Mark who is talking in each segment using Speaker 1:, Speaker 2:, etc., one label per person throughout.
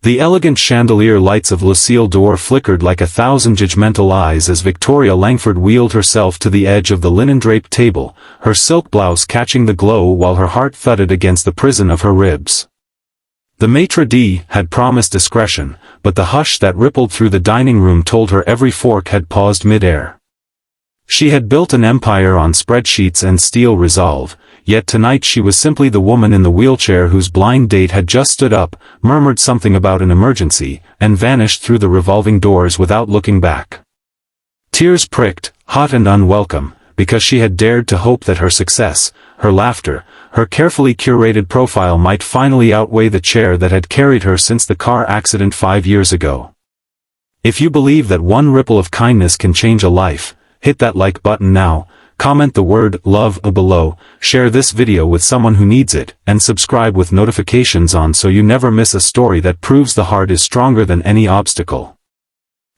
Speaker 1: The elegant chandelier lights of Lucille Dore flickered like 1,000 judgmental eyes as Victoria Langford wheeled herself to the edge of the linen-draped table, her silk blouse catching the glow while her heart thudded against the prison of her ribs. The maitre d' had promised discretion, but the hush that rippled through the dining room told her every fork had paused mid-air. She had built an empire on spreadsheets and steel resolve, yet tonight she was simply the woman in the wheelchair whose blind date had just stood up, murmured something about an emergency, and vanished through the revolving doors without looking back. Tears pricked, hot and unwelcome, because she had dared to hope that her success, her laughter, her carefully curated profile might finally outweigh the chair that had carried her since the car accident 5 years ago. If you believe that one ripple of kindness can change a life, hit that like button now, comment the word love below, share this video with someone who needs it, and subscribe with notifications on so you never miss a story that proves the heart is stronger than any obstacle.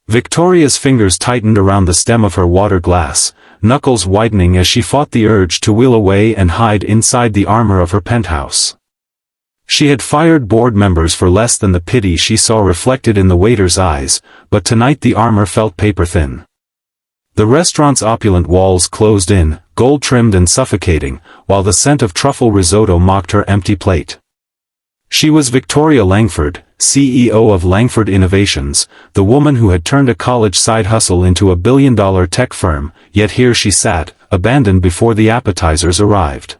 Speaker 1: Victoria's fingers tightened around the stem of her water glass, knuckles widening as she fought the urge to wheel away and hide inside the armor of her penthouse. She had fired board members for less than the pity she saw reflected in the waiter's eyes, but tonight the armor felt paper-thin. The restaurant's opulent walls closed in, gold-trimmed and suffocating, while the scent of truffle risotto mocked her empty plate. She was Victoria Langford, CEO of Langford Innovations, the woman who had turned a college side hustle into a billion-dollar tech firm, yet here she sat, abandoned before the appetizers arrived.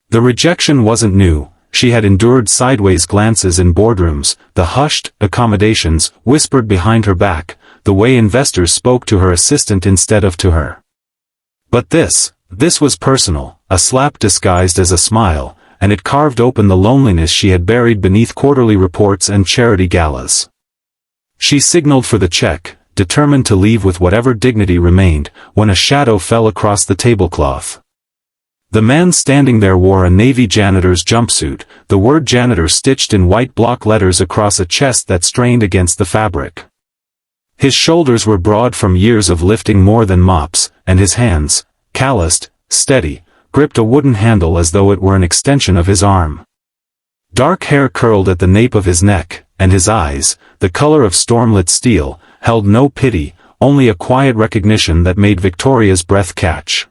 Speaker 1: The rejection wasn't new. She had endured sideways glances in boardrooms, the hushed accommodations whispered behind her back, the way investors spoke to her assistant instead of to her. But this was personal, a slap disguised as a smile, and it carved open the loneliness she had buried beneath quarterly reports and charity galas. She signaled for the check, determined to leave with whatever dignity remained, when a shadow fell across the tablecloth. The man standing there wore a Navy janitor's jumpsuit, the word janitor stitched in white block letters across a chest that strained against the fabric. His shoulders were broad from years of lifting more than mops, and his hands, calloused, steady, gripped a wooden handle as though it were an extension of his arm. Dark hair curled at the nape of his neck, and his eyes, the color of stormlit steel, held no pity, only a quiet recognition that made Victoria's breath catch.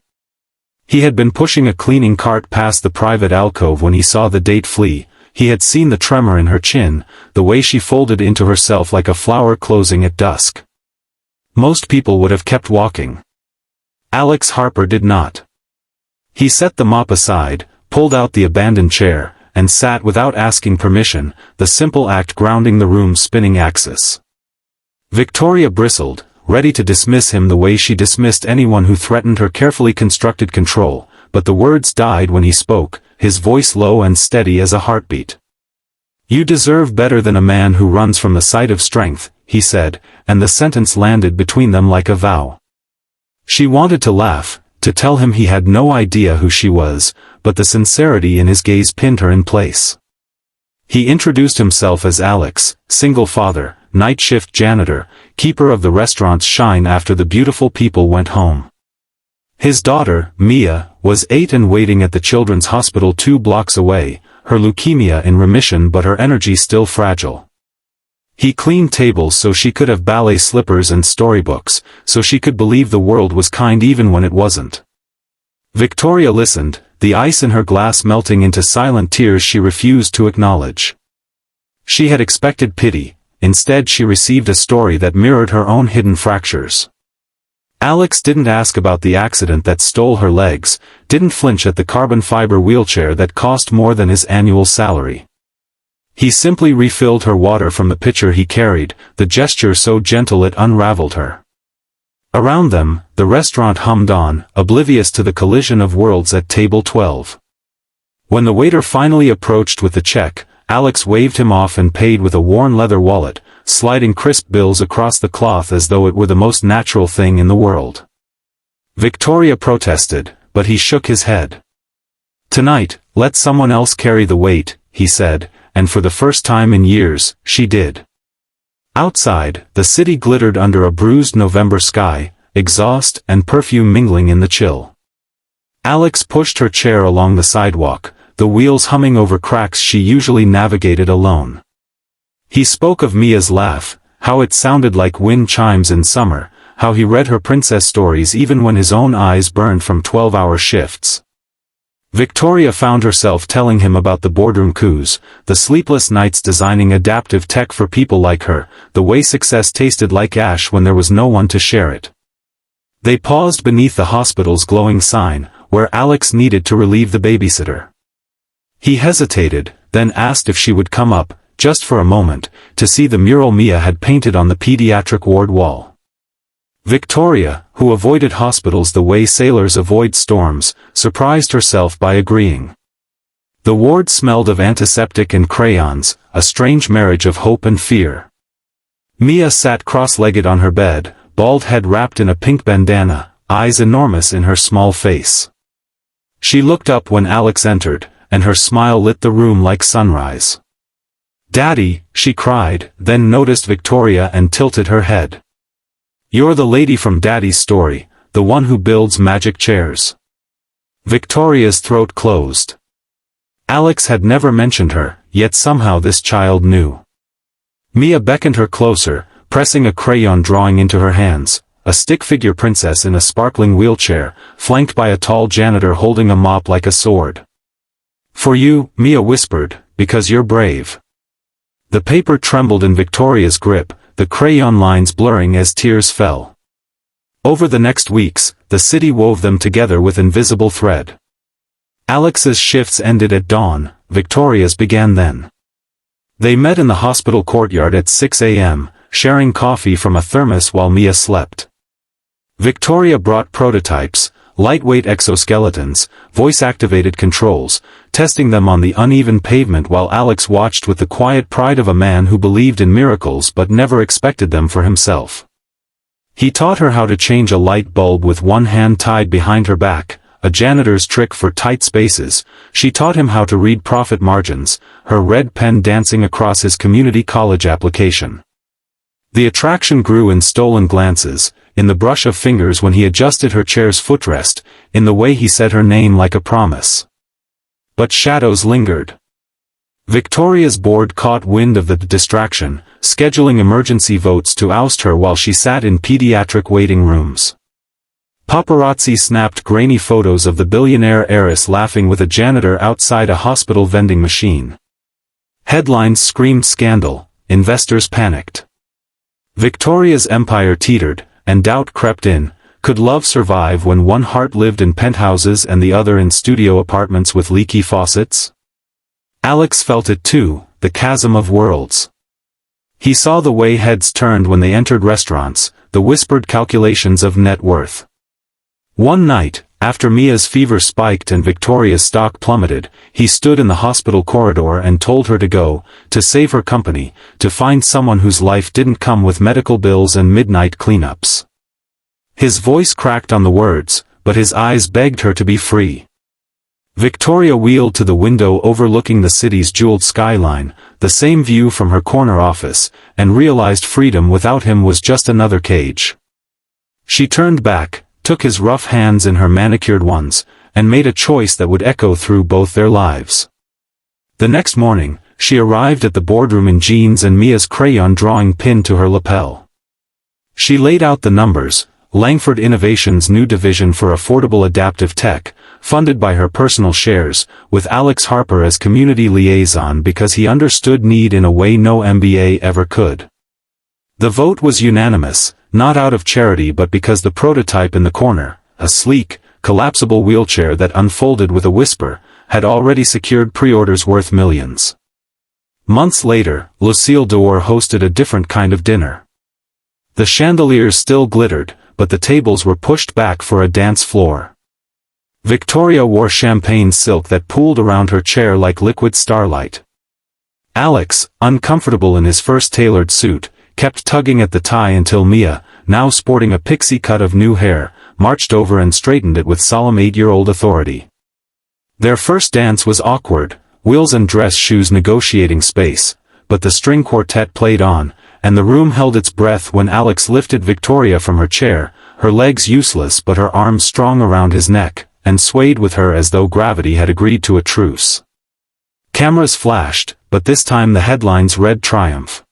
Speaker 1: He had been pushing a cleaning cart past the private alcove when he saw the date flee. He had seen the tremor in her chin, the way she folded into herself like a flower closing at dusk. Most people would have kept walking. Alex Harper did not. He set the mop aside, pulled out the abandoned chair, and sat without asking permission, the simple act grounding the room's spinning axis. Victoria bristled, ready to dismiss him the way she dismissed anyone who threatened her carefully constructed control, but the words died when he spoke, his voice low and steady as a heartbeat. "You deserve better than a man who runs from the sight of strength," he said, and the sentence landed between them like a vow. She wanted to laugh, to tell him he had no idea who she was, but the sincerity in his gaze pinned her in place. He introduced himself as Alex, single father, night shift janitor, keeper of the restaurant's shine after the beautiful people went home. His daughter, Mia, was 8 and waiting at the children's hospital 2 blocks away, her leukemia in remission but her energy still fragile. He cleaned tables so she could have ballet slippers and storybooks, so she could believe the world was kind even when it wasn't. Victoria listened, the ice in her glass melting into silent tears she refused to acknowledge. She had expected pity, instead she received a story that mirrored her own hidden fractures. Alex didn't ask about the accident that stole her legs, didn't flinch at the carbon fiber wheelchair that cost more than his annual salary. He simply refilled her water from the pitcher he carried, the gesture so gentle it unraveled her. Around them, the restaurant hummed on, oblivious to the collision of worlds at table 12. When the waiter finally approached with the check, Alex waved him off and paid with a worn leather wallet, sliding crisp bills across the cloth as though it were the most natural thing in the world. Victoria protested, but he shook his head. "Tonight, let someone else carry the weight," he said, and for the first time in years, she did. Outside, the city glittered under a bruised November sky, exhaust and perfume mingling in the chill. Alex pushed her chair along the sidewalk, the wheels humming over cracks she usually navigated alone. He spoke of Mia's laugh, how it sounded like wind chimes in summer, how he read her princess stories even when his own eyes burned from 12-hour shifts. Victoria found herself telling him about the boardroom coups, the sleepless nights designing adaptive tech for people like her, the way success tasted like ash when there was no one to share it. They paused beneath the hospital's glowing sign, where Alex needed to relieve the babysitter. He hesitated, then asked if she would come up, just for a moment, to see the mural Mia had painted on the pediatric ward wall. Victoria, who avoided hospitals the way sailors avoid storms, surprised herself by agreeing. The ward smelled of antiseptic and crayons, a strange marriage of hope and fear. Mia sat cross-legged on her bed, bald head wrapped in a pink bandana, eyes enormous in her small face. She looked up when Alex entered, and her smile lit the room like sunrise. "Daddy," she cried, then noticed Victoria and tilted her head. "You're the lady from Daddy's story, the one who builds magic chairs." Victoria's throat closed. Alex had never mentioned her, yet somehow this child knew. Mia beckoned her closer, pressing a crayon drawing into her hands, a stick-figure princess in a sparkling wheelchair, flanked by a tall janitor holding a mop like a sword. "For you," Mia whispered, "because you're brave." The paper trembled in Victoria's grip, the crayon lines blurring as tears fell. Over the next weeks, the city wove them together with invisible thread. Alex's shifts ended at dawn, Victoria's began then. They met in the hospital courtyard at 6 a.m., sharing coffee from a thermos while Mia slept. Victoria brought prototypes, lightweight exoskeletons, voice-activated controls, testing them on the uneven pavement while Alex watched with the quiet pride of a man who believed in miracles but never expected them for himself. He taught her how to change a light bulb with one hand tied behind her back, a janitor's trick for tight spaces. She taught him how to read profit margins, her red pen dancing across his community college application. The attraction grew in stolen glances, in the brush of fingers when he adjusted her chair's footrest, in the way he said her name like a promise. But shadows lingered. Victoria's board caught wind of the distraction, scheduling emergency votes to oust her while she sat in pediatric waiting rooms. Paparazzi snapped grainy photos of the billionaire heiress laughing with a janitor outside a hospital vending machine. Headlines screamed scandal, investors panicked. Victoria's empire teetered, and doubt crept in. Could love survive when one heart lived in penthouses and the other in studio apartments with leaky faucets? Alex felt it too, the chasm of worlds. He saw the way heads turned when they entered restaurants, the whispered calculations of net worth. One night, after Mia's fever spiked and Victoria's stock plummeted, he stood in the hospital corridor and told her to go, to save her company, to find someone whose life didn't come with medical bills and midnight cleanups. His voice cracked on the words, but his eyes begged her to be free. Victoria wheeled to the window overlooking the city's jeweled skyline, the same view from her corner office, and realized freedom without him was just another cage. She turned back, took his rough hands in her manicured ones, and made a choice that would echo through both their lives. The next morning, she arrived at the boardroom in jeans and Mia's crayon drawing pinned to her lapel. She laid out the numbers, Langford Innovations' new division for affordable adaptive tech, funded by her personal shares, with Alex Harper as community liaison because he understood need in a way no MBA ever could. The vote was unanimous, not out of charity but because the prototype in the corner, a sleek, collapsible wheelchair that unfolded with a whisper, had already secured pre-orders worth millions. Months later, Lucille Dore hosted a different kind of dinner. The chandeliers still glittered, but the tables were pushed back for a dance floor. Victoria wore champagne silk that pooled around her chair like liquid starlight. Alex, uncomfortable in his first tailored suit, kept tugging at the tie until Mia, now sporting a pixie cut of new hair, marched over and straightened it with solemn 8-year-old authority. Their first dance was awkward, wheels and dress shoes negotiating space, but the string quartet played on, and the room held its breath when Alex lifted Victoria from her chair, her legs useless but her arms strong around his neck, and swayed with her as though gravity had agreed to a truce. Cameras flashed, but this time the headlines read triumph.